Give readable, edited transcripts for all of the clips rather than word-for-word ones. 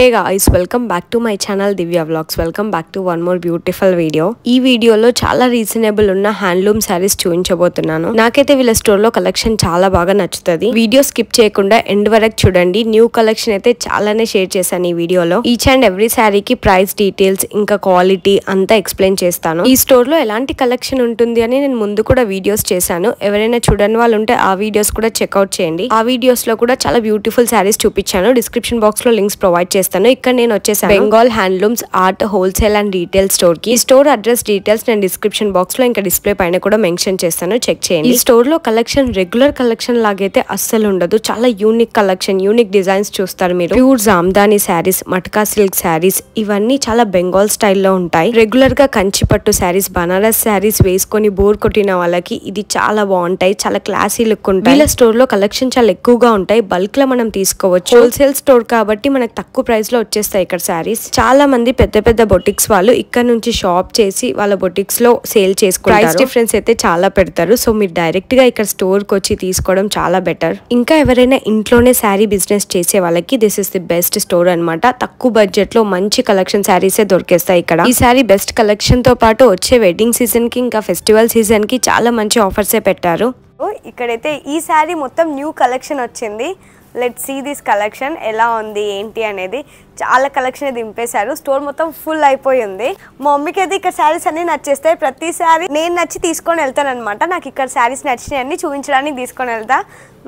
Hey guys, welcome back to my channel Divya Vlogs. Welcome back to one more beautiful video. ఈ వీడియోలో చాలా reasonable ఉన్న handloom saris చూపించబోతున్నాను. నాకైతే వీళ్ళ స్టోర్ లో కలెక్షన్ చాలా బాగా నచ్చుతది. వీడియో స్కిప్ చేయకుండా ఎండ్ వరకు చూడండి. న్యూ కలెక్షన్ అయితే చాలానే షేర్ చేశాను ఈ వీడియోలో. ఈచ్ అండ్ ఎవ్రీ సారీకి ప్రైస్ డీటెయిల్స్ ఇంకా క్వాలిటీ అంతా ఎక్స్ప్లెయిన్ చేస్తాను. ఈ స్టోర్ లో ఎలాంటి కలెక్షన్ ఉంటుంది అని నేను ముందు కూడా వీడియోస్ చేశాను. ఎవరైనా చూడని వాళ్ళు ఉంటే ఆ వీడియోస్ కూడా చెక్అవుట్ చేయండి. ఆ వీడియోస్ లో కూడా చాలా బ్యూటిఫుల్ సారీస్ చూపించాను. డిస్క్రిప్షన్ బాక్స్ లో లింక్స్ ప్రొవైడ్ చేస్తాను. ఇక్కడ నేను వచ్చేసాను Bengal handlooms art wholesale and retail store కి. ఈ స్టోర్ అడ్రస్ డీటెయిల్స్ నేను డిస్క్రిప్షన్ బాక్స్ లో ఇంకా డిస్ప్లే పైన కూడా మెన్షన్ చేస్తాను, చెక్ చేయండి. ఈ స్టోర్ లో కలెక్షన్ రెగ్యులర్ కలెక్షన్ లాగైతే అస్సలు ఉండదు. చాలా యూనిక్ కలెక్షన్, యూనిక్ డిజైన్స్ చూస్తారు మీరు. ప్యూర్ జామ్దాని శారీస్, మట్కా సిల్క్ శారీస్ ఇవన్నీ చాలా బెంగాల్ స్టైల్లో ఉంటాయి. రెగ్యులర్ గా కంచిపట్టు శారీస్, బనారస్ శారీస్ వేసుకొని బోర్ కొట్టిన వాళ్ళకి ఇది చాలా బాగుంటాయి. చాలా క్లాసీ లుక్ ఉంటాయి. వీళ్ళ స్టోర్ లో కలెక్షన్ చాలా ఎక్కువగా ఉంటాయి. బల్క్ లో మనం తీసుకోవచ్చు. హోల్సేల్ స్టోర్ కాబట్టి మనకు తక్కువ ప్రైస్ లో వచ్చేస్తాయి ఇక్కడ శారీస్. చాలా మంది పెద్ద పెద్ద బొటిక్స్ వాళ్ళు ఇక్కడ నుంచి షాప్ చేసి వాళ్ళ బొటిక్స్ లో సేల్ చేసుకుంటారు. ప్రైస్ డిఫరెన్స్ అయితే చాలా పెడతారు. సో మీరు డైరెక్ట్ గా ఇక్కడ స్టోర్ కి వచ్చి తీసుకోవడం చాలా బెటర్. ఇంకా ఎవరైనా ఇంట్లోనే శారీ బిజినెస్ చేసే వాళ్ళకి this is the best store అన్నమాట. తక్కువ బడ్జెట్ లో మంచి కలెక్షన్ శారీసే దొరికేస్తాయి ఇక్కడ. ఈ శారీ బెస్ట్ కలెక్షన్ తో పాటు వచ్చే వెడ్డింగ్ సీజన్ కి ఇంకా ఫెస్టివల్ సీజన్ కి చాలా మంచి ఆఫర్సే పెట్టారు. ఇక్కడైతే ఈ శారీ మొత్తం న్యూ కలెక్షన్ వచ్చింది. లెట్స్ సీ దిస్ కలెక్షన్ ఎలా ఉంది ఏంటి అనేది. చాలా కలెక్షన్ దింపేశారు. స్టోర్ మొత్తం ఫుల్ అయిపోయింది. మా మమ్మీకి అయితే ఇక్కడ శారీస్ అన్ని నచ్చేస్తాయి. ప్రతి శారీ నేను నచ్చి తీసుకొని వెళ్తాను అనమాట. నాకు ఇక్కడ శారీస్ నచ్చినాయి అన్ని చూపించడానికి తీసుకొని వెళ్తా.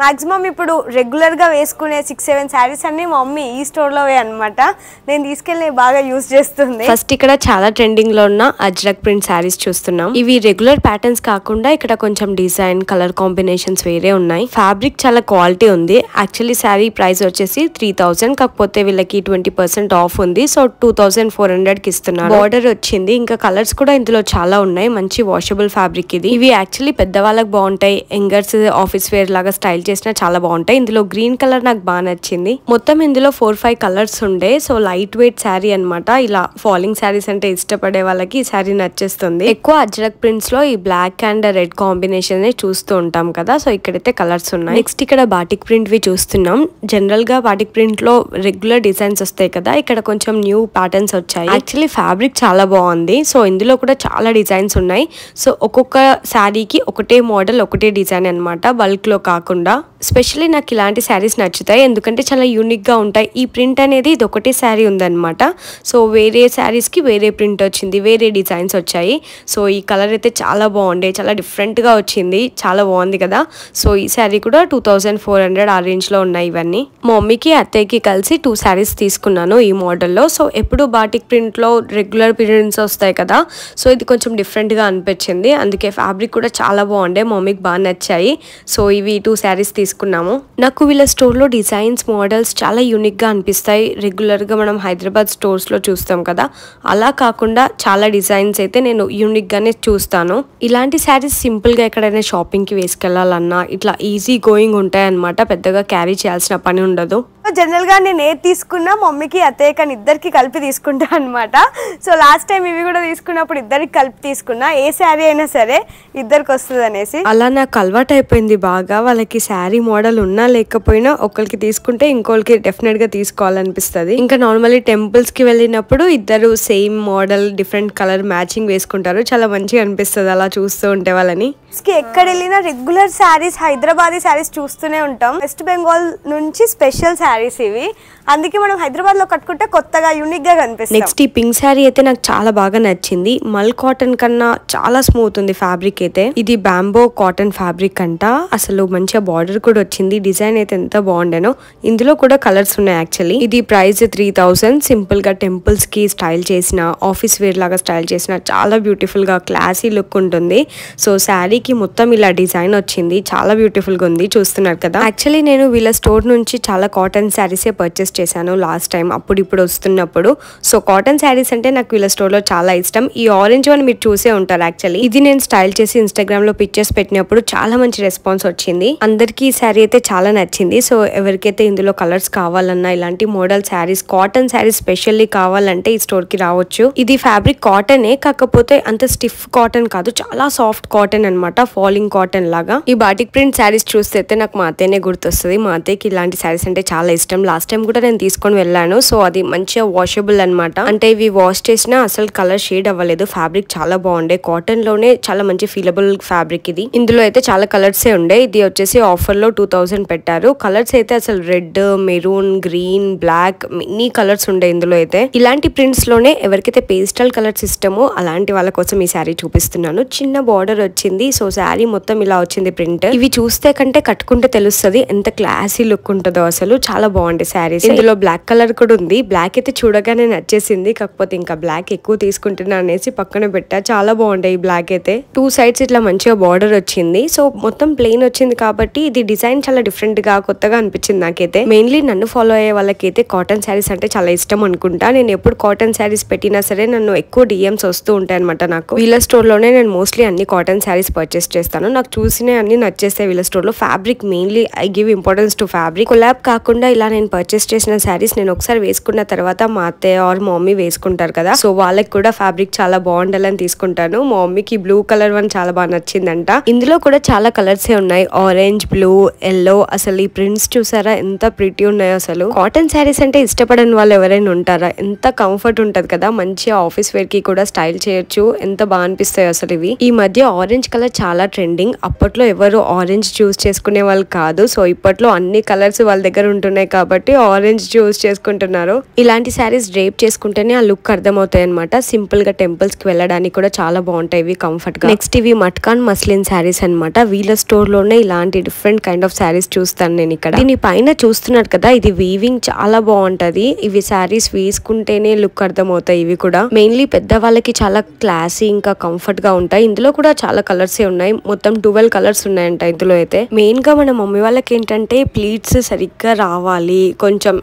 మాక్సిమం ఇప్పుడు రెగ్యులర్గా వేసుకునే 6-7 శారీస్ అన్ని మా మమ్మీ ఈ స్టోర్లోవే అనమాట. నేను తీసుకెళ్ళి బాగా యూజ్ చేస్తుంది. ఫస్ట్ ఇక్కడ చాలా ట్రెండింగ్ లో ఉన్న అజ్రక్ ప్రింట్ శారీస్ చూస్తున్నాం. ఇవి రెగ్యులర్ ప్యాటర్న్స్ కాకుండా ఇక్కడ కొంచెం డిజైన్, కలర్ కాంబినేషన్స్ వేరే ఉన్నాయి. ఫ్యాబ్రిక్ చాలా క్వాలిటీ ఉంది. యాక్చువల్లీ శారీ ప్రైస్ వచ్చేసి 3000, కాకపోతే వీళ్ళకి 20% ఆఫ్ ఉంది. సో 2400 కి ఇస్తున్నారు. బార్డర్ వచ్చింది. ఇంకా కలర్స్ కూడా ఇందులో చాలా ఉన్నాయి. మంచి వాషబుల్ ఫ్యాబ్రిక్ ఇది. ఇవి యాక్చువల్లీ పెద్దవాళ్ళకి బాగుంటాయి. యంగర్స్ ఆఫీస్ వేర్ లాగా స్టైల్ చేసినా చాలా బాగుంటాయి. ఇందులో గ్రీన్ కలర్ నాకు బాగా నచ్చింది. మొత్తం ఇందులో 4-5 కలర్స్ ఉండే. సో లైట్ వెయిట్ శారీ అనమాట. ఇలా ఫాలింగ్ శారీస్ అంటే ఇష్టపడే వాళ్ళకి ఈ శారీ నచ్చేస్తుంది. ఎక్కువ అజ్రక్ ప్రింట్స్ లో ఈ బ్లాక్ అండ్ రెడ్ కాంబినేషన్ చూస్తూ ఉంటాం కదా. సో ఇక్కడైతే కలర్స్ ఉన్నాయి. నెక్స్ట్ ఇక్కడ బాటిక్ ప్రింట్ వి చూస్తున్నాం. జనరల్ గా బాటిక్ ప్రింట్ లో రెగ్యులర్ డిజైన్స్ వస్తాయి కదా. ఇక్కడ కొంచెం న్యూ ప్యాటర్న్స్ వచ్చాయి. యాక్చువల్లీ ఫ్యాబ్రిక్ చాలా బాగుంది. సో ఇందులో కూడా చాలా డిజైన్స్ ఉన్నాయి. సో ఒక్కొక్క శారీకి ఒకటే మోడల్, ఒకటే డిజైన్ అనమాట, బల్క్ లో కాకుండా. స్పెషల్లీ నాకు ఇలాంటి శారీస్ నచ్చుతాయి. ఎందుకంటే చాలా యూనిక్ గా ఉంటాయి. ఈ ప్రింట్ అనేది ఇది ఒకటే శారీ ఉందన్నమాట. సో వేరే శారీస్ కి వేరే ప్రింట్ వచ్చింది, వేరే డిజైన్స్ వచ్చాయి. సో ఈ కలర్ అయితే చాలా బాగుండే, చాలా డిఫరెంట్ గా వచ్చింది. చాలా బాగుంది కదా. సో ఈ శారీ కూడా 2400 ఆ రేంజ్ లో ఉన్నాయి ఇవన్నీ. మా మమ్మీకి అత్తయ్యకి కలిసి 2 శారీస్ తీసుకున్నాను ఈ మోడల్లో. సో ఎప్పుడు బాటిక్ ప్రింట్ లో రెగ్యులర్ ప్రింట్స్ వస్తాయి కదా. సో ఇది కొంచెం డిఫరెంట్ గా అనిపించింది. అందుకే ఫ్యాబ్రిక్ కూడా చాలా బాగుండే. మా మమ్మీకి బాగా నచ్చాయి. సో ఇవి 2 శారీస్ తీసుకున్నాము. నాకు వీళ్ళ స్టోర్ లో డిజైన్స్, మోడల్స్ చాలా యూనిక్ గా అనిపిస్తాయి. రెగ్యులర్ గా మనం హైదరాబాద్ స్టోర్స్ లో చూస్తాం కదా, అలా కాకుండా చాలా డిజైన్స్ అయితే నేను యూనిక్ గానే చూస్తాను. ఇలాంటి శారీస్ సింపుల్ గా ఎక్కడైనా షాపింగ్ కి వేసుకెళ్లాలన్నా ఇట్లా ఈజీ గోయింగ్ ఉంటాయి అనమాట. పెద్దగా క్యారీ చేయాల్సిన పని ఉండదు. జనరల్ గా నేను ఏది తీసుకున్నా మమ్మీకి, అత్తయ్య కానీ ఇద్దరికి కలిపి తీసుకుంటా అనమాట. సో లాస్ట్ టైం ఇవి కూడా తీసుకున్నప్పుడు ఇద్దరికి కలిపి తీసుకున్నా. ఏ శారీ అయినా సరే ఇద్దరికి వస్తుంది అనేసి. అలా నాకు అలవాటు అయిపోయింది బాగా. వాళ్ళకి శారీ మోడల్ ఉన్నా లేకపోయినా ఒకరికి తీసుకుంటే ఇంకోరికి డెఫినెట్ గా తీసుకోవాలనిపిస్తుంది. ఇంకా నార్మల్లీ టెంపుల్స్ కి వెళ్ళినప్పుడు ఇద్దరు same model, different colour matching వేసుకుంటారు. చాలా మంచిగా అనిపిస్తుంది అలా చూస్తూ ఉంటే వాళ్ళని. ఎక్కడ వెళ్ళినా రెగ్యులర్ శారీస్, హైదరాబాదీ శారీస్ చూస్తూనే ఉంటాం. వెస్ట్ బెంగాల్ నుంచి స్పెషల్ శారీస్ ఇవి. అందుకే మనం హైదరాబాద్ లో కట్టుకుంటే కొత్తగా యూనిక్ గా కనిపిస్తుంది. నెక్స్ట్ ఈ పింక్ శారీ అయితే నాకు చాలా బాగా నచ్చింది. మల్ కాటన్ కన్నా చాలా స్మూత్ ఉంది ఫ్యాబ్రిక్ అయితే. ఇది బ్యాంబో కాటన్ ఫ్యాబ్రిక్ అంట. అసలు మంచిగా బార్డర్ కూడా వచ్చింది. డిజైన్ అయితే ఎంత బాగుండేనో. ఇందులో కూడా కలర్స్ ఉన్నాయి యాక్చువల్లీ. ఇది ప్రైస్ 3000. సింపుల్ గా టెంపుల్స్ కి స్టైల్ చేసిన, ఆఫీస్ వేర్ లాగా స్టైల్ చేసిన చాలా బ్యూటిఫుల్ గా క్లాసీ లుక్ ఉంటుంది. సో శారీకి మొత్తం ఇలా డిజైన్ వచ్చింది. చాలా బ్యూటిఫుల్ గా ఉంది, చూస్తున్నారు కదా. యాక్చువల్లీ నేను వీళ్ళ స్టోర్ నుంచి చాలా కాటన్ శారీసే పర్చేస్ చేశాను లాస్ట్ టైం, అప్పుడు ఇప్పుడు వస్తున్నప్పుడు. సో కాటన్ శారీస్ అంటే నాకు వీళ్ళ స్టోర్ లో చాలా ఇష్టం. ఈ ఆరెంజ్ వన్ మీరు చూసే ఉంటారు. యాక్చువల్లీ ఇది నేను స్టైల్ చేసి ఇన్స్టాగ్రామ్ లో పిక్చర్స్ పెట్టినప్పుడు చాలా మంచి రెస్పాన్స్ వచ్చింది. అందరికీ ఈ శారీ అయితే చాలా నచ్చింది. సో ఎవరికైతే ఇందులో కలర్స్ కావాలన్నా, ఇలాంటి model saris, cotton saris specially కావాలంటే ఈ స్టోర్ కి రావచ్చు. ఇది ఫ్యాబ్రిక్ కాటనే, కాకపోతే అంత స్టిఫ్ కాటన్ కాదు, చాలా సాఫ్ట్ కాటన్ అనమాట. ఫాలింగ్ కాటన్ లాగా. ఈ బాటిక్ ప్రింట్ శారీస్ చూస్తే నాకు మా అత్తయ్యనే గుర్తొస్తుంది. మా అత్తయ్యకి ఇలాంటి శారీస్ అంటే చాలా చాలా ఇష్టం. లాస్ట్ టైం కూడా నేను తీసుకొని వెళ్ళాను. సో అది మంచిగా వాషబుల్ అన్నమాట. అంటే ఇవి వాష్ చేసినా అసలు కలర్ షేడ్ అవ్వలేదు. ఫ్యాబ్రిక్ చాలా బాగుండే, కాటన్ లోనే చాలా మంచి ఫీలబుల్ ఫ్యాబ్రిక్ ఇది. ఇందులో అయితే చాలా కలర్స్ ఉండే. ఇది వచ్చేసి ఆఫర్ లో 2000 పెట్టారు. కలర్స్ అయితే అసలు red, maroon, green, black many colours ఉండే ఇందులో అయితే. ఇలాంటి ప్రింట్స్ లోనే ఎవరికైతే పేస్టల్ కలర్స్ ఇష్టమో అలాంటి వాళ్ళ కోసం ఈ శారీ చూపిస్తున్నాను. చిన్న బార్డర్ వచ్చింది. సో శారీ మొత్తం ఇలా వచ్చింది ప్రింట్. ఇవి చూస్తే కంటే కట్టుకుంటే తెలుస్తుంది ఎంత క్లాసీ లుక్ ఉంటుందో. అసలు చాలా బాగుంది శారీస్. ఇందులో బ్లాక్ కలర్ కూడా ఉంది. బ్లాక్ అయితే చూడగానే నచ్చేసింది. కాకపోతే ఇంకా బ్లాక్ ఎక్కువ తీసుకుంటున్నా అనేసి పక్కన పెట్టా. చాలా బాగుంటాయి ఈ బ్లాక్ అయితే. 2 సైడ్స్ ఇట్లా మంచిగా బార్డర్ వచ్చింది. సో మొత్తం ప్లెయిన్ వచ్చింది కాబట్టి ఇది డిజైన్ చాలా డిఫరెంట్ గా కొత్తగా అనిపించింది నాకైతే. మెయిన్లీ నన్ను ఫాలో అయ్యే వాళ్ళకైతే కాటన్ శారీస్ అంటే చాలా ఇష్టం అనుకుంటా. నేను ఎప్పుడు కాటన్ శారీస్ పెట్టినా సరే నన్ను ఎక్కువ డిఎమ్స్ వస్తూ ఉంటాయి అనమాట. నాకు వీళ్ళ స్టోర్ లోనే నేను మోస్ట్లీ అన్ని కాటన్ శారీస్ పర్చేస్ చేస్తాను. నాకు చూసిన అన్ని నచ్చేస్తాయి వీళ్ళ స్టోర్ లో. Fabric mainly I give importance to fabric. Collab కాకుండా ఇలా నేను పర్చేస్ చేసిన శారీస్ నేను ఒకసారి వేసుకున్న తర్వాత మా అత్తయ్య ఆర్ మా మమ్మీ వేసుకుంటారు కదా, సో వాళ్ళకి కూడా ఫ్యాబ్రిక్ చాలా బాగుండాలని తీసుకుంటాను. మా మమ్మీకి బ్లూ కలర్ వన్ చాలా బాగా నచ్చిందంట. ఇందులో కూడా చాలా కలర్స్ ఉన్నాయి. Orange, blue, yellow. అసలు ఈ ప్రింట్స్ చూసారా ఎంత ప్రిటీ ఉన్నాయో. అసలు కాటన్ శారీస్ అంటే ఇష్టపడని వాళ్ళు ఎవరైనా ఉంటారా? ఎంత కంఫర్ట్ ఉంటది కదా, మంచిగా ఆఫీస్ వేర్ కి కూడా స్టైల్ చేయొచ్చు. ఎంత బాగా అనిపిస్తాయి అసలు ఇవి. ఈ మధ్య ఆరెంజ్ కలర్ చాలా ట్రెండింగ్. అప్పట్లో ఎవరు ఆరెంజ్ చూస్ చేసుకునే వాళ్ళు కాదు. సో ఇప్పట్లో అన్ని కలర్స్ వాళ్ళ దగ్గర ఉంటున్నాయి కాబట్టి ఆరెంజ్ చూస్ చేసుకుంటున్నారు. ఇలాంటి శారీస్ డ్రేప్ చేసుకుంటేనే ఆ లుక్ అర్థమవుతాయి అనమాట. సింపుల్ గా టెంపుల్స్ కి వెళ్ళడానికి కూడా చాలా బాగుంటాయి ఇవి కంఫర్ట్ గా. నెక్స్ట్ ఇవి మట్కాన్ మస్లిన్ శారీస్ అనమాట. వీళ్ళ స్టోర్ లోనే ఇలాంటి డిఫరెంట్ కైండ్ ఆఫ్ శారీస్ చూస్తాను నేను ఇక్కడ. దీని పైన చూస్తున్నారు కదా, ఇది వీవింగ్ చాలా బాగుంటది. ఇవి శారీస్ వేసుకుంటేనే లుక్ అర్థమవుతాయి. ఇవి కూడా మెయిన్లీ పెద్ద వాళ్ళకి చాలా క్లాసీ ఇంకా కంఫర్ట్ గా ఉంటాయి. ఇందులో కూడా చాలా కలర్స్ ఉన్నాయి. మొత్తం 12 కలర్స్ ఉన్నాయంట ఇందులో అయితే. మెయిన్ గా మన మమ్మీ వాళ్ళకి ఏంటంటే ప్లీట్స్ సరిగ్గా రావాలి. కొంచెం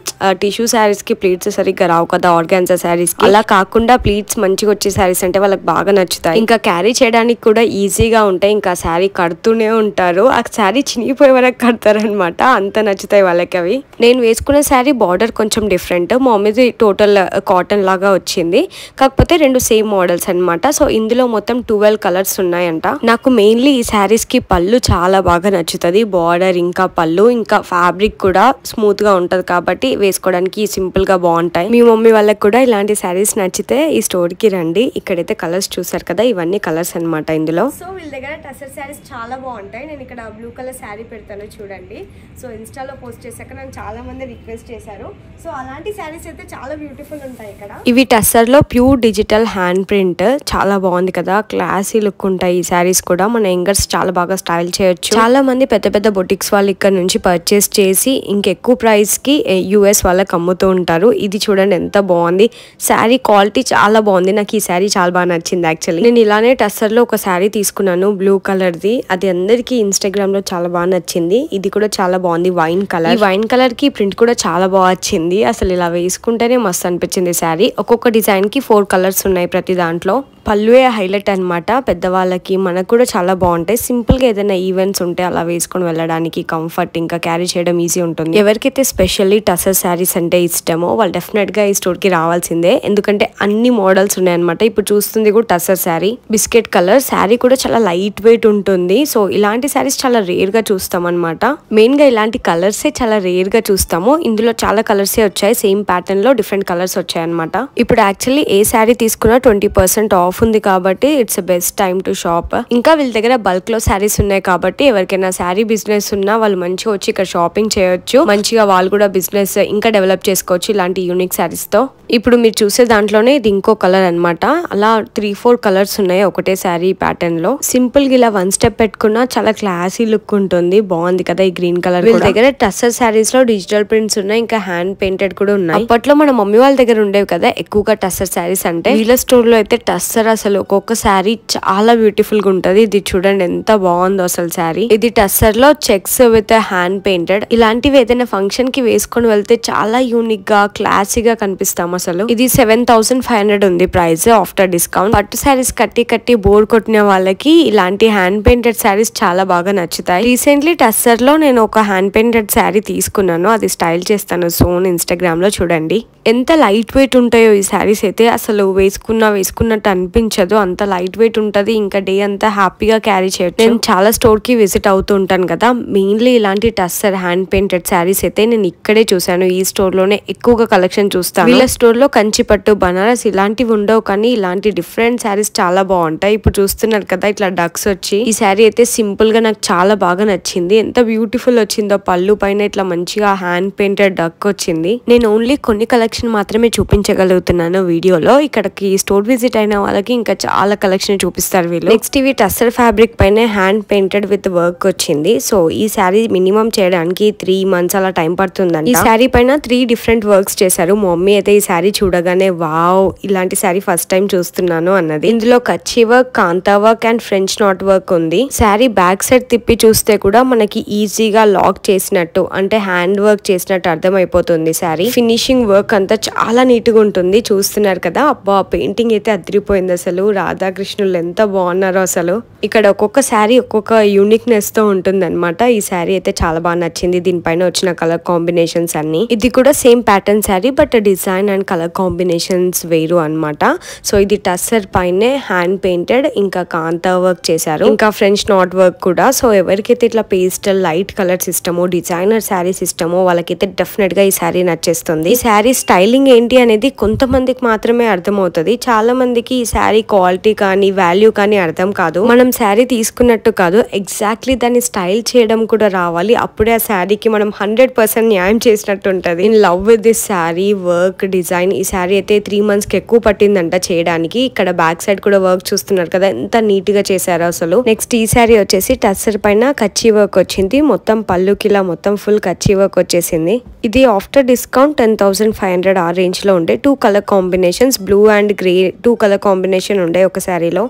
టిష్యూ శారీస్ కి ప్లీట్స్ సరిగ్గా రావు కదా ఆర్గాన్జా శారీస్ కి. అలా కాకుండా ప్లీట్స్ మంచిగా వచ్చే శారీస్ అంటే వాళ్ళకి బాగా నచ్చుతాయి. ఇంకా క్యారీ చేయడానికి కూడా ఈజీగా ఉంటాయి. ఇంకా శారీ కడుతూనే ఉంటారు. ఆ శారీ చినిగిపోయే వరకు కడతారు అనమాట. అంత నచ్చుతాయి వాళ్ళకి అవి. నేను వేసుకున్న శారీ బార్డర్ కొంచెం డిఫరెంట్. మా మమ్మీది టోటల్ కాటన్ లాగా వచ్చింది. కాకపోతే 2 సేమ్ మోడల్స్ అనమాట. సో ఇందులో మొత్తం 12 కలర్స్ ఉన్నాయంట. నాకు మెయిన్లీ ఈ శారీస్ కి పళ్ళు చాలా బాగా నచ్చుతుంది. బార్డర్ ఇంకా పళ్ళు ఇంకా ఫ్యాబ్రిక్ కూడా స్మూత్ గా ఉంటది కాబట్టి వేసుకోవడానికి సింపుల్ గా బాగుంటాయి. మీ మమ్మీ వాళ్ళకి కూడా ఇలాంటి శారీస్ నచ్చితే ఈ స్టోర్ కి రండి. ఇక్కడైతే కలర్స్ చూసారు కదా, ఇవన్నీ కలర్స్ అనమాట ఇందులో. సో వీళ్ళ దగ్గర టసర్ శారీస్ చాలా బాగుంటాయి. నేను ఇక్కడ బ్లూ కలర్ శారీ పెడతాను చూడండి. సో ఇన్స్టాలో పోస్ట్ చేశాక నన్ను చాలా మంది రిక్వెస్ట్ చేశారు. సో అలాంటి శారీస్ అయితే చాలా బ్యూటిఫుల్ ఉంటాయి ఇక్కడ. ఇవి టసర్ లో ప్యూర్ డిజిటల్ హ్యాండ్ ప్రింట్. చాలా బాగుంది కదా, క్లాసీ లుక్ ఉంటాయి ఈ శారీస్ కూడా. మన యంగర్స్ చాలా బాగా స్టైల్ చేయొచ్చు. చాలా మంది పెద్ద పెద్ద బొటిక్స్ వాళ్ళు ఇక్కడ నుంచి పర్చేస్ చేసి ఇంకెక్కువ ప్రైస్ కి యూఎస్ వాళ్ళకి అమ్ముతూ ఉంటారు. ఇది చూడండి ఎంత బాగుంది. శారీ క్వాలిటీ చాలా బాగుంది. నాకు ఈ శారీ చాలా బాగా నచ్చింది యాక్చువల్లీ. నేను ఇలానే టస్సర్ లో ఒక శారీ తీసుకున్నాను బ్లూ కలర్ ది. అది అందరికి ఇన్స్టాగ్రామ్ లో చాలా బాగా నచ్చింది. ఇది కూడా చాలా బాగుంది, వైన్ కలర్. ఈ వైన్ కలర్ కి ప్రింట్ కూడా చాలా బాగా వచ్చింది. అసలు ఇలా వేసుకుంటేనే మస్తు అనిపించింది శారీ. ఒక్కొక్క డిజైన్ కి 4 కలర్స్ ఉన్నాయి ప్రతి దాంట్లో. పళ్ళువే హైలైట్ అనమాట. పెద్దవాళ్ళకి మనకు కూడా చాలా బాగుంటాయి. సింపుల్ గా ఏదైనా ఈవెంట్స్ ఉంటే అలా వేసుకొని వెళ్ళడానికి కంఫర్ట్, ఇంకా క్యారీ చేయడం ఈజీ ఉంటుంది. ఎవరికైతే స్పెషల్లీ టసర్ శారీస్ అంటే ఇష్టమో వాళ్ళు డెఫినెట్ గా ఈ స్టోర్ కి రావాల్సిందే. ఎందుకంటే అన్ని మోడల్స్ ఉన్నాయన్నమాట. ఇప్పుడు చూస్తుంది కూడా టసర్ శారీ. బిస్కెట్ కలర్ శారీ కూడా చాలా లైట్ వెయిట్ ఉంటుంది. సో ఇలాంటి శారీస్ చాలా రేర్ గా చూస్తాం అనమాట. మెయిన్ గా ఇలాంటి కలర్స్ చాలా రేర్ గా చూస్తాము. ఇందులో చాలా కలర్స్ వచ్చాయి. సేమ్ ప్యాటర్న్ లో డిఫరెంట్ కలర్స్ వచ్చాయి అనమాట. ఇప్పుడు యాక్చువల్లీ ఏ శారీ తీసుకున్నా 20% ఆఫ్ ఉంది కాబట్టి it's best time to shop. ఇంకా వీళ్ళ దగ్గర బల్క్ లో శారీస్ ఉన్నాయి కాబట్టి ఎవరికైనా శారీ బిజినెస్ ఉన్నా వాళ్ళు మంచిగా వచ్చి ఇక్కడ షాపింగ్ చేయొచ్చు. మంచిగా వాళ్ళు కూడా బిజినెస్ ఇంకా డెవలప్ చేసుకోవచ్చు ఇలాంటి యూనిక్ శారీస్ తో. ఇప్పుడు మీరు చూసే దాంట్లోనే ఇది ఇంకో కలర్ అనమాట. అలా 3-4 కలర్స్ ఉన్నాయి ఒకటే శారీ ప్యాటర్న్ లో. సింపుల్ గా ఇలా 1 స్టెప్ పెట్టుకున్నా చాలా క్లాసీ లుక్ ఉంటుంది. బాగుంది కదా ఈ గ్రీన్ కలర్. వీళ్ళ దగ్గర టస్సర్ శారీస్ లో డిజిటల్ ప్రింట్స్ ఉన్నాయి, ఇంకా హ్యాండ్ పెయింటెడ్ కూడా ఉన్నాయి. అప్పట్లో మన మమ్మీ వాళ్ళ దగ్గర ఉండేవి కదా ఎక్కువగా టస్సర్ శారీస్ అంటే. వీళ్ళ స్టోర్ లో అయితే టస్సర్ అసలు ఒక్కొక్క శారీ చాలా బ్యూటిఫుల్ గా ఉంటది. ఇది చూడండి ఎంత బాగుందో అసలు శారీ. ఇది టస్సర్ లో చెక్స్ విత్ హ్యాండ్ పెయింటెడ్. ఇలాంటివి ఏదైనా ఫంక్షన్ కి వేసుకొని వెళ్తే చాలా యూనిక్ గా క్లాసీగా కనిపిస్తాం అసలు. ఇది 7500 ఉంది ప్రైస్ ఆఫ్టర్ డిస్కౌంట్. పట్టు శారీస్ కట్టి బోర్ కొట్టిన వాళ్ళకి ఇలాంటి హ్యాండ్ పెయింటెడ్ శారీస్ చాలా బాగా నచ్చుతాయి. రీసెంట్లీ టస్సర్ లో నేను ఒక హ్యాండ్ పెయింటెడ్ శారీ తీసుకున్నాను. అది స్టైల్ చేస్తాను సోన్ ఇన్స్టాగ్రామ్ లో చూడండి. ఎంత లైట్ వెయిట్ ఉంటాయో ఈ శారీస్ అయితే. అసలు వేసుకున్నట్టు అనిపించదు. అంత లైట్ వెయిట్ ఉంటది. ఇంకా డే అంతా హ్యాపీగా క్యారీ చేయొచ్చు. నేను చాలా స్టోర్ కి విజిట్ అవుతూ ఉంటాను కదా. మెయిన్లీ ఇలాంటి టస్సర్ హ్యాండ్ పెయింటెడ్ శారీస్ అయితే అయితే నేను ఇక్కడే చూసాను. ఈ స్టోర్ లోనే ఎక్కువగా కలెక్షన్ చూస్తాను. వీళ్ళ స్టోర్ లో కంచిపట్టు, బనారస్ ఇలాంటివి ఉండవు, కానీ ఇలాంటి డిఫరెంట్ శారీస్ చాలా బాగుంటాయి. ఇప్పుడు చూస్తున్నారు కదా ఇట్లా డక్స్ వచ్చి, ఈ శారీ అయితే సింపుల్ గా నాకు చాలా బాగా నచ్చింది. ఎంత బ్యూటిఫుల్ వచ్చిందో, పళ్ళు పైన ఇట్లా మంచిగా హ్యాండ్ పెయింటెడ్ డక్ వచ్చింది. నేను ఓన్లీ కొన్ని కలెక్షన్ మాత్రమే చూపించగలుగుతున్నాను వీడియోలో. ఇక్కడికి స్టోర్ విజిట్ అయిన వాళ్ళకి ఇంకా చాలా కలెక్షన్ చూపిస్తారు వీళ్ళు. నెక్స్ట్ ఇవి టస్సర్ ఫ్యాబ్రిక్ పైన హ్యాండ్ పెయింటెడ్ విత్ వర్క్ వచ్చింది. సో ఈ శారీ మినిమం చేయడానికి 3 months అలా టైం పడుతుందంట. ఈ శారీ పైన 3 different వర్క్స్ చేశారు. మా మమ్మీ అయితే ఈ శారీ చూడగానే వావ్, ఇలాంటి శారీ ఫస్ట్ టైం చూస్తున్నాను అన్నది. ఇందులో Kutchi work, kantha work and French knot work ఉంది. శారీ బ్యాక్ సైడ్ తిప్పి చూస్తే కూడా మనకి ఈజీగా లాక్ చేసినట్టు, అంటే హ్యాండ్ వర్క్ చేసినట్టు అర్థమైపోతుంది. శారీ ఫినిషింగ్ వర్క్ అంతా చాలా నీట్ గా ఉంటుంది. చూస్తున్నారు కదా, అబ్బా పెయింటింగ్ అయితే అదిరిపోయింది అసలు. రాధాకృష్ణులు ఎంత బాగున్నారో అసలు. ఇక్కడ ఒక్కొక్క శారీ ఒక్కొక్క యూనిక్నెస్ తో ఉంటుంది అనమాట. ఈ శారీ అయితే చాలా బాగా నచ్చింది. దీనిపైన వచ్చిన కలర్ కాంబినేషన్స్ అన్ని. ఇది కూడా same pattern sari, but design and colour combinations వేరు అనమాట. సో ఇది టస్సర్ పైనే హ్యాండ్ పెయింటెడ్, ఇంకా కాంతా వర్క్ చేశారు, ఇంకా ఫ్రెంచ్ నాట్ వర్క్ కూడా. సో ఎవరికైతే ఇట్లా పేస్టల్ లైట్ కలర్ సిస్టమో, డిజైనర్ శారీ సిస్టమో వాళ్ళకైతే డెఫినెట్ గా ఈ శారీ నచ్చేస్తుంది. ఈ శారీ స్టైలింగ్ ఏంటి అనేది కొంతమందికి మాత్రమే అర్థమవుతుంది. చాలా మందికి ఈ శారీ క్వాలిటీ కానీ వాల్యూ కానీ అర్థం కాదు. మనం శారీ తీసుకున్నట్టు కాదు, ఎగ్జాక్ట్లీ దాన్ని స్టైల్ చేయడం కూడా రావాలి. అప్పుడే ఆ శారీకి మనం 100% న్యాయం చేసినట్టు ఉంటది. In love with this sari work design. ఈ శారీ అయితే 3 months కి ఎక్కువ పట్టిందంట చేయడానికి. ఇక్కడ బ్యాక్ సైడ్ కూడా వర్క్ చూస్తున్నారు కదా, ఎంత నీట్ గా చేశారు అసలు. నెక్స్ట్ ఈ శారీ వచ్చేసి టస్సర్ పైన కచ్చి వర్క్ వచ్చింది. మొత్తం పళ్ళుకిలా మొత్తం ఫుల్ కచ్చి వర్క్ వచ్చేసింది. ఇది ఆఫ్టర్ డిస్కౌంట్ 10,500 ఆ రేంజ్ లో ఉండే. 2 colour combinations, blue and grey 2 colour combination ఉండే ఒక శారీలో.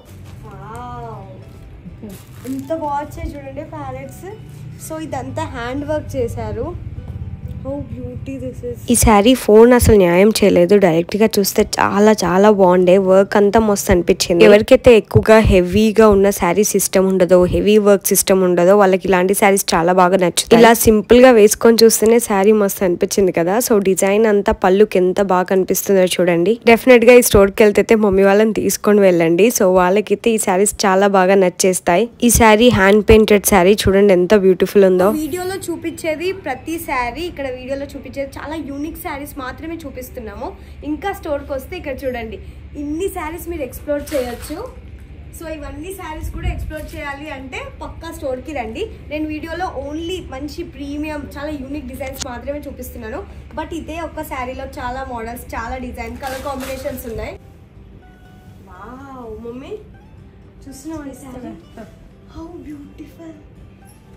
ఎంత బాగా చూడండి ప్యారెట్స్. సో ఇదంతా హ్యాండ్ వర్క్ చేశారు. ఈ శారీ ఫోన్ అసలు న్యాయం చేయలేదు. డైరెక్ట్ గా చూస్తే చాలా చాలా బాగుండే. వర్క్ అంతా మస్తు అనిపించింది. ఎవరికైతే ఎక్కువగా హెవీగా ఉన్న శారీ సిస్టమ్ ఉండదో, హెవీ వర్క్ సిస్టమ్ ఉండదో వాళ్ళకి ఇలాంటి శారీస్ చాలా బాగా నచ్చుతాయి. ఇలా సింపుల్ గా వేసుకొని చూస్తేనే శారీ మస్తు అనిపించింది కదా. సో డిజైన్ అంతా పళ్ళుకి ఎంత బాగా కనిపిస్తుందో చూడండి. డెఫినెట్ గా ఈ స్టోర్ కి వెళ్తే మమ్మీ వాళ్ళని తీసుకొని వెళ్ళండి. సో వాళ్ళకైతే ఈ శారీస్ చాలా బాగా నచ్చేస్తాయి. ఈ శారీ హ్యాండ్ పెయింటెడ్ శారీ చూడండి ఎంత బ్యూటిఫుల్ ఉందో. వీడియోలో చూపించేది ప్రతి శారీ, ఇక్కడ వీడియోలో చూపించేది చాలా యూనిక్ శారీస్ మాత్రమే చూపిస్తున్నాము. ఇంకా స్టోర్కి వస్తే ఇక్కడ చూడండి ఇన్ని శారీస్ మీరు ఎక్స్ప్లోర్ చేయొచ్చు. సో ఇవన్నీ శారీస్ కూడా ఎక్స్ప్లోర్ చేయాలి అంటే పక్కా స్టోర్కి రండి. నేను వీడియోలో ఓన్లీ మంచి ప్రీమియం చాలా యూనిక్ డిజైన్స్ మాత్రమే చూపిస్తున్నాను. బట్ ఇదే ఒక్క శారీలో చాలా మోడల్స్, చాలా డిజైన్, కలర్ కాంబినేషన్స్ ఉన్నాయి. వావ్ మమ్మీ చూస్తున్నావా ఈ శారీ? How beautiful.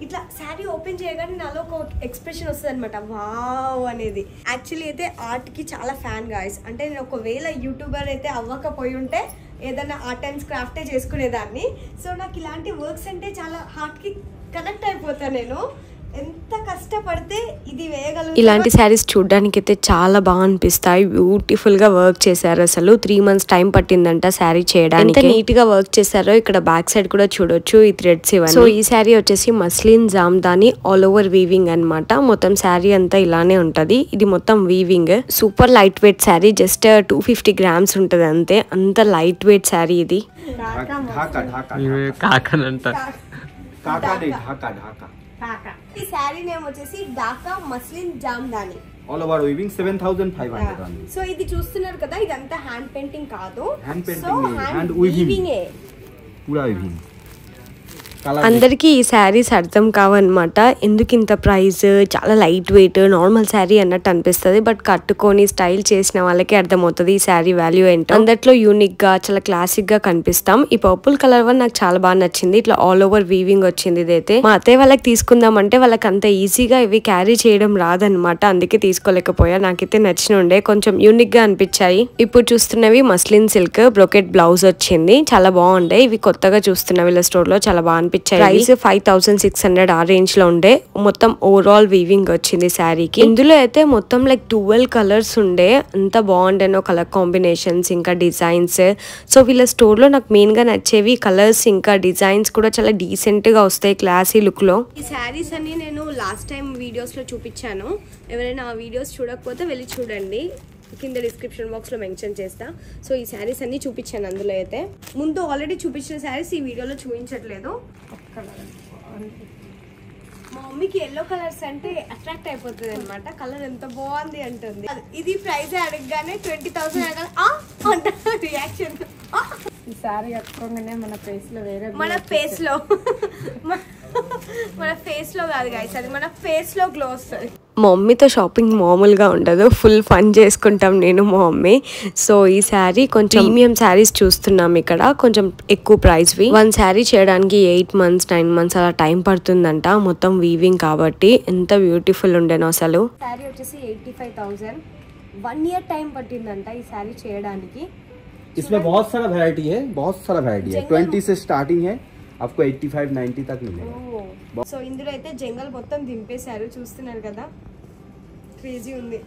ఇట్లా శారీ ఓపెన్ చేయగానే నాలో ఒక ఎక్స్ప్రెషన్ వస్తుంది అనమాట, వావ్ అనేది. యాక్చువల్లీ అయితే ఆర్ట్కి చాలా ఫ్యాన్ గాయ్స్. అంటే నేను ఒకవేళ యూట్యూబర్ అయితే అవ్వకపోయి ఉంటే ఏదైనా ఆర్ట్ అండ్ క్రాఫ్టే చేసుకునేదాన్ని. సో నాకు ఇలాంటి వర్క్స్ అంటే చాలా హార్ట్కి కనెక్ట్ అయిపోతాను నేను. ఎంత కష్టపడితే ఇది వేయగలుగుతాను. ఇలాంటి శారీస్ చూడడానికి అయితే చాలా బాగా అనిపిస్తాయి. బ్యూటిఫుల్ గా వర్క్ చేశారు అసలు. 3 months టైం పట్టిందంట శారీ చేయడానికి. ఎంత నీట్ గా వర్క్ చేశారో ఇక్కడ బ్యాక్ సైడ్ కూడా చూడొచ్చు ఈ థ్రెడ్స్ ఇవన్నీ. సో ఈ శారీ వచ్చేసి muslin Jamdani all over weaving అన్నమాట. మొత్తం శారీ అంతా ఇలానే ఉంటది. ఇది మొత్తం weaving. Super light weight sari. Just 250 grams ఉంటది అంతే. అంత లైట్ వెయిట్ శారీ ఇది. ఈ శారీ నేమ్ వచ్చేసి Dhaka muslin Jamdani. All over weaving 7500 అండి. సో ఇది చూస్తున్నారు కదా, ఇదంతా హ్యాండ్ పెయింటింగ్ కాదు, హ్యాండ్ పెయింటింగ్ హ్యాండ్ వీవింగ్ పూరా వీవింగ్. అందరికీ ఈ శారీస్ అర్థం కావన్నమాట. ఎందుకు ఇంత ప్రైస్, చాలా లైట్ వెయిట్ నార్మల్ శారీ అన్నట్టు అనిపిస్తుంది. బట్ కట్టుకొని స్టైల్ చేసిన వాళ్ళకి అర్థమవుతుంది ఈ శారీ వాల్యూ ఏంటో. అందట్లో యూనిక్ గా చాలా క్లాసిక్ గా కనిపిస్తాం. ఈ పర్పుల్ కలర్ వన్ నాకు చాలా బాగా నచ్చింది. ఇట్లా ఆల్ ఓవర్ వీవింగ్ వచ్చింది. ఇదైతే మా అత్తయ్య వాళ్ళకి తీసుకుందాం అంటే వాళ్ళకి అంత ఈజీగా ఇవి క్యారీ చేయడం రాదనమాట, అందుకే తీసుకోలేకపోయా. నాకైతే నచ్చిన ఉండే, కొంచెం యూనిక్ గా అనిపించాయి. ఇప్పుడు చూస్తున్నవి మస్లిన్ సిల్క్ బ్రోకెట్ బ్లౌజ్ వచ్చింది, చాలా బాగుండే. ఇవి కొత్తగా చూస్తున్న వీళ్ళ స్టోర్ లో చాలా బాగా ప్రైస్ 5600 ఆ రేంజ్ లో ఉండే. మొత్తం ఓవరాల్ వీవింగ్ వచ్చింది శారీకి. ఇందులో అయితే మొత్తం లైక్ 12 కలర్స్ ఉండే. అంత బాగుండేనో కలర్ కాంబినేషన్స్ ఇంకా డిజైన్స్. సో వీళ్ళ స్టోర్ లో నాకు మెయిన్ గా నచ్చేవి కలర్స్ ఇంకా డిజైన్స్ కూడా చాలా డీసెంట్ గా వస్తాయి క్లాసీ లుక్ లో. ఈ శారీస్ అన్ని నేను లాస్ట్ టైం వీడియోస్ లో చూపించాను. ఎవరైనా ఆ వీడియోస్ చూడకపోతే వెళ్ళి చూడండి, కింద డిస్క్రిప్షన్ బాక్స్ లో మెన్షన్ చేస్తా. సో ఈ శారీస్ అన్ని చూపించాను. అందులో అయితే ముందు ఆల్రెడీ చూపించిన శారీస్ ఈ వీడియోలో చూపించట్లేదు. మా మమ్మీకి ఎల్లో కలర్స్ అంటే అట్రాక్ట్ అయిపోతుంది అనమాట. కలర్ ఎంత బాగుంది అంటుంది. ఇది ప్రైస్ అడగగానే 20,000 అడగాలి రియాక్షన్. ఈ సారీ కట్టుకోగానే మన ఫేస్ లో వేరే మన ఫేస్ లో కాదు గైస్, అది మన ఫేస్ లో గ్లో వస్తుంది. మా మమ్మీతో షాపింగ్ మామూలుగా ఉండదు, ఫుల్ ఫన్ చేసుకుంటాం నేను మా మమ్మీ. సో ఈ శారీ కొంచెం ప్రీమియం శారీస్ చూస్తున్నాం ఇక్కడ, కొంచెం ఎక్కువ ప్రైస్వి. 1 శారీ చేయడానికి 8 months 9 months అలా టైం పడుతుందంట, మొత్తం వీవింగ్ కాబట్టి. ఎంత బ్యూటిఫుల్ ఉండేనో అసలు. శారీ వచ్చేసి 85,000. 1 year టైం పట్టిందంట ఈ శారీ చేయడానికి. इसमें बहुत सारा वैरायटी है, बहुत सारा वैरायटी है. 20 से स्टार्टिंग है, आपको 85-90 तक मिलेगा. సో ఇందులో అయితే జంగల్ మొత్తం దింపేశారు, చూస్తున్నారు కదా, క్రేజీ ఉంది.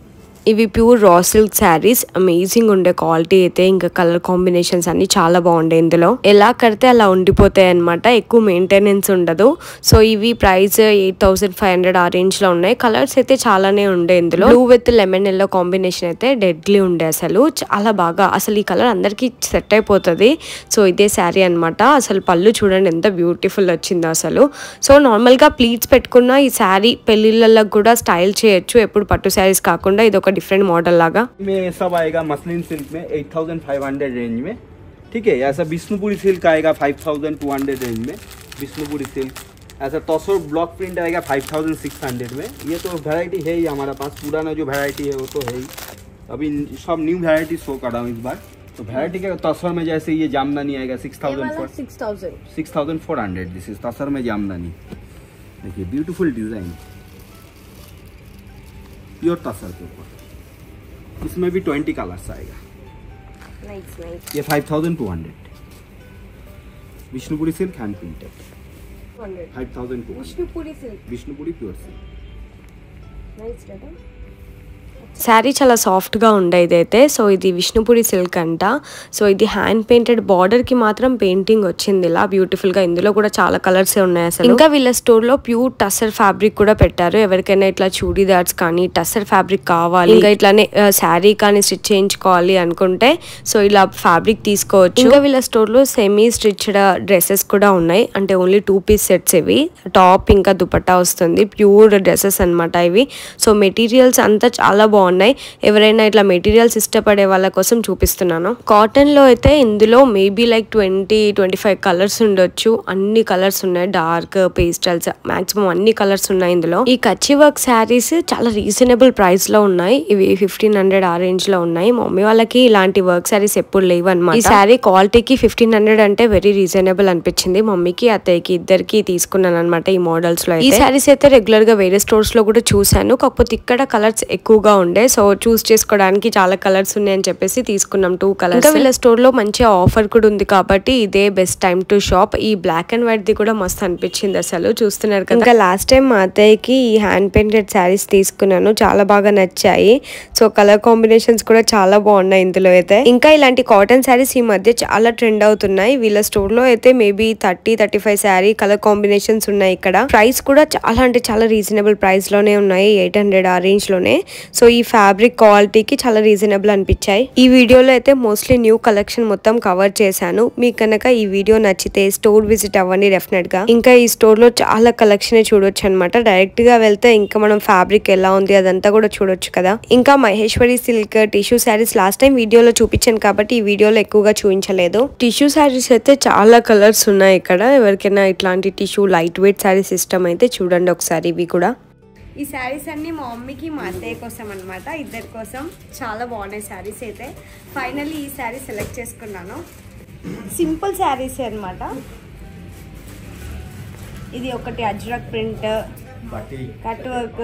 ఇవి pure raw silk saris, amazing ఉండే క్వాలిటీ అయితే. ఇంకా కలర్ కాంబినేషన్స్ అన్ని చాలా బాగుండే. ఇందులో ఎలా కడితే అలా ఉండిపోతాయి అనమాట, ఎక్కువ మెయింటెనెన్స్ ఉండదు. సో ఇవి ప్రైస్ 8,500 ఆ రేంజ్ లో ఉన్నాయి. కలర్స్ అయితే చాలానే ఉండే ఇందులో. Blue with lemon yellow combination అయితే డెడ్లీ ఉండే అసలు, చాలా బాగా. అసలు ఈ కలర్ అందరికి సెట్ అయిపోతుంది. సో ఇదే శారీ అనమాట. అసలు పళ్ళు చూడండి ఎంత బ్యూటిఫుల్ వచ్చిందో అసలు. సో నార్మల్ గా ప్లీట్స్ పెట్టుకున్న ఈ శారీ పెళ్లిళ్ళకి కూడా స్టైల్ చేయొచ్చు, ఎప్పుడు పట్టు శారీస్ కాకుండా. ఇది ఒక डिफरेंट मॉडल लगा में सब आएगा मसलिन सिल्क में 8,500 रेंज में, ठीक है. ऐसा विष्णुपुरी सिल्क आएगा 5,200 रेंज में, विष्णुपुरी सिल्क. ऐसा तसर ब्लॉक प्रिंट आएगा 5,600 में. ये तो वैरायटी है ही हमारा पास, पुराना जो वैरायटी है वो तो है ही. अभी सब न्यू वैरायटी शो कर रहा हूँ इस बार. तो वैरायटी के तसर में जैसे ये जामदानी आएगा 6,400. दिस इज तसर में जामदानी. देखिए ब्यूटीफुल डिजाइन प्योर तसर के ऊपर. इसमें भी 20 कलर्स आएगा. Nice nice. ये 5,200. Vishnupuri silk hand printed 5,200. Vishnupuri pure silk. Nice కదా. శారీ చాలా సాఫ్ట్గా ఉండే ఇదైతే. సో ఇది విష్ణుపురి సిల్క్ అంట. సో ఇది హ్యాండ్ పెయింటెడ్, బార్డర్ కి మాత్రం పెయింటింగ్ వచ్చింది ఇలా బ్యూటిఫుల్ గా. ఇందులో కూడా చాలా కలర్స్ ఉన్నాయి అసలు. ఇంకా వీళ్ళ స్టోర్ లో ప్యూర్ టస్సర్ ఫ్యాబ్రిక్ కూడా పెట్టారు. ఎవరికైనా ఇట్లా చూడీదార్స్ కానీ టస్సర్ ఫ్యాబ్రిక్ కావాలి, ఇంకా ఇట్లానే శారీ కానీ స్టిచ్ చేయించుకోవాలి అనుకుంటే సో ఇలా ఫ్యాబ్రిక్ తీసుకోవచ్చు. ఇంకా వీళ్ళ స్టోర్ లో సెమీ స్టిచ్డ్ డ్రెస్సెస్ కూడా ఉన్నాయి, అంటే ఓన్లీ 2 piece సెట్స్ ఇవి. టాప్ ఇంకా దుపట్టా వస్తుంది, ప్యూర్ డ్రెస్సెస్ అనమాట ఇవి. సో మెటీరియల్స్ అంతా చాలా బాగున్నాయి. ఎవరైనా ఇట్లా మెటీరియల్స్ ఇష్టపడే వాళ్ళ కోసం చూపిస్తున్నాను. కాటన్ లో అయితే ఇందులో మేబీ లైక్ 20-25 కలర్స్ ఉండొచ్చు. అన్ని కలర్స్ ఉన్నాయి, డార్క్ పేస్టల్స్, మాక్సిమం అన్ని కలర్స్ ఉన్నాయి ఇందులో. ఈ కచ్చి వర్క్ శారీస్ చాలా రీజనబుల్ ప్రైస్ లో ఉన్నాయి. ఇవి 1,500 ఆ రేంజ్ లో ఉన్నాయి. మమ్మీ వాళ్ళకి ఇలాంటి వర్క్ శారీస్ ఎప్పుడు లేవు అనమాట. ఈ శారీ క్వాలిటీకి 1,500 అంటే వెరీ రీజనబుల్ అనిపించింది మమ్మీకి, అత్తయ్యకి, ఇద్దరికి తీసుకున్నాను అనమాట ఈ మోడల్స్ లో. ఈ శారీస్ అయితే రెగ్యులర్ గా వేరే స్టోర్స్ లో కూడా చూసాను, కాకపోతే ఇక్కడ కలర్స్ ఎక్కువగా ఉండే. సో చూస్ చేసుకోవడానికి చాలా కలర్స్ ఉన్నాయని చెప్పేసి తీసుకున్నాం 2 కలర్స్. ఇంకా వీళ్ళ స్టోర్ లో మంచి ఆఫర్ కూడా ఉంది కాబట్టి ఇదే బెస్ట్ టైం టు షాప్. ఈ బ్లాక్ అండ్ వైట్ ది కూడా మస్తు అనిపించింది అసలు, చూస్తున్నారు కదా. ఇంకా లాస్ట్ టైం మా అత్తయ్యకి ఈ హ్యాండ్ పెయింటెడ్ శారీస్ తీసుకున్నాను, చాలా బాగా నచ్చాయి. సో కలర్ కాంబినేషన్స్ కూడా చాలా బాగున్నాయి ఇందులో అయితే. ఇంకా ఇలాంటి కాటన్ శారీస్ ఈ మధ్య చాలా ట్రెండ్ అవుతున్నాయి. వీళ్ళ స్టోర్ లో అయితే మేబీ 30-35 శారీ కలర్ కాంబినేషన్స్ ఉన్నాయి ఇక్కడ. ప్రైస్ కూడా చాలా అంటే చాలా రీజనబుల్ ప్రైస్ లోనే ఉన్నాయి, 800 ఆ రేంజ్ లోనే. సో ఈ ఫ్యాబ్రిక్ క్వాలిటీకి చాలా రీజనబుల్ అనిపించాయి. ఈ వీడియోలో అయితే మోస్ట్లీ న్యూ కలెక్షన్ మొత్తం కవర్ చేశాను. మీకు కనుక ఈ వీడియో నచ్చితే స్టోర్ విజిట్ అవ్వండి డెఫినెట్ గా. ఇంకా ఈ స్టోర్ లో చాలా కలెక్షన్ చూడొచ్చు అనమాట. డైరెక్ట్ గా వెళ్తే ఇంకా మనం ఫ్యాబ్రిక్ ఎలా ఉంది అదంతా కూడా చూడొచ్చు కదా. ఇంకా Maheshwari silk tissue saris last time వీడియోలో చూపించాను కాబట్టి ఈ వీడియోలో ఎక్కువగా చూపించలేదు. టిష్యూ శారీస్ అయితే చాలా కలర్స్ ఉన్నాయి ఇక్కడ. ఎవరికైనా ఇట్లాంటి టిష్యూ లైట్ వెయిట్ శారీస్ ఇష్టం అయితే చూడండి ఒకసారి ఇవి కూడా. ఈ శారీస్ అన్ని మా మమ్మీకి మా అత్తయ్య కోసం అనమాట, ఇద్దరి కోసం. చాలా బాగున్నాయి శారీస్ అయితే. ఫైనల్లీ ఈ శారీ సెలెక్ట్ చేసుకున్నాను. సింపుల్ శారీస్ అనమాట. ఇది ఒకటి Ajrakh print, cut work,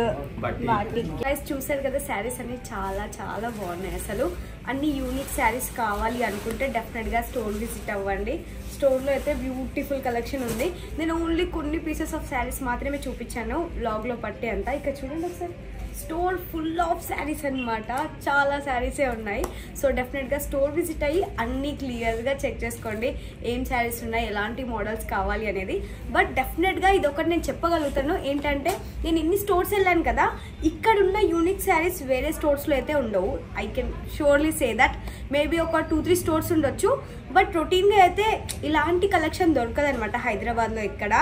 batik. చూసారు కదా శారీస్ అన్ని చాలా చాలా బాగున్నాయి అసలు. అన్ని యూనిక్ శారీస్ కావాలి అనుకుంటే డెఫినెట్ గా స్టోర్ విజిట్ అవ్వండి. స్టోర్ లో అయితే బ్యూటిఫుల్ కలెక్షన్ ఉంది. నేను ఓన్లీ కొన్ని పీసెస్ ఆఫ్ శారీస్ మాత్రమే చూపించాను వ్లాగ్ లో పట్టే అంతా. ఇక్కడ చూడండి ఒకసారి, స్టోర్ ఫుల్ ఆఫ్ శారీస్ అనమాట, చాలా శారీసే ఉన్నాయి. సో డెఫినెట్గా స్టోర్ విజిట్ అయ్యి అన్నీ క్లియర్గా చెక్ చేసుకోండి ఏం శారీస్ ఉన్నాయి, ఎలాంటి మోడల్స్ కావాలి అనేది. బట్ డెఫినెట్గా ఇది ఒకటి నేను చెప్పగలుగుతాను ఏంటంటే, నేను ఇన్ని స్టోర్స్ వెళ్ళాను కదా, ఇక్కడ ఉన్న యూనిక్ శారీస్ వేరే స్టోర్స్లో అయితే ఉండవు. I can surely say that. Maybe ఒక 2-3 స్టోర్స్ ఉండొచ్చు, బట్ రొటీన్గా అయితే ఇలాంటి కలెక్షన్ దొరకదనమాట హైదరాబాద్లో ఇక్కడ.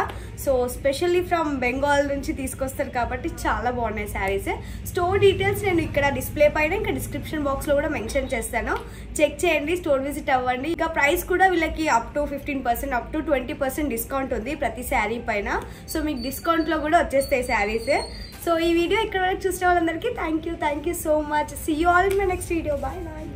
సో స్పెషల్లీ ఫ్రమ్ బెంగాల్ నుంచి తీసుకొస్తారు కాబట్టి చాలా బాగున్నాయి శారీస్. స్టోర్ డీటెయిల్స్ నేను ఇక్కడ డిస్ప్లే పైన ఇంకా డిస్క్రిప్షన్ బాక్స్లో కూడా మెన్షన్ చేస్తాను, చెక్ చేయండి, స్టోర్ విజిట్ అవ్వండి. ఇంకా ప్రైస్ కూడా వీళ్ళకి up to 15% up to 20% discount ఉంది ప్రతి శారీ పైన. సో మీకు డిస్కౌంట్లో కూడా వచ్చేస్తాయి శారీస్. సో ఈ వీడియో ఇక్కడ వరకు చూసిన వాళ్ళందరికీ thank you so much. See you all in my next video. Bye bye.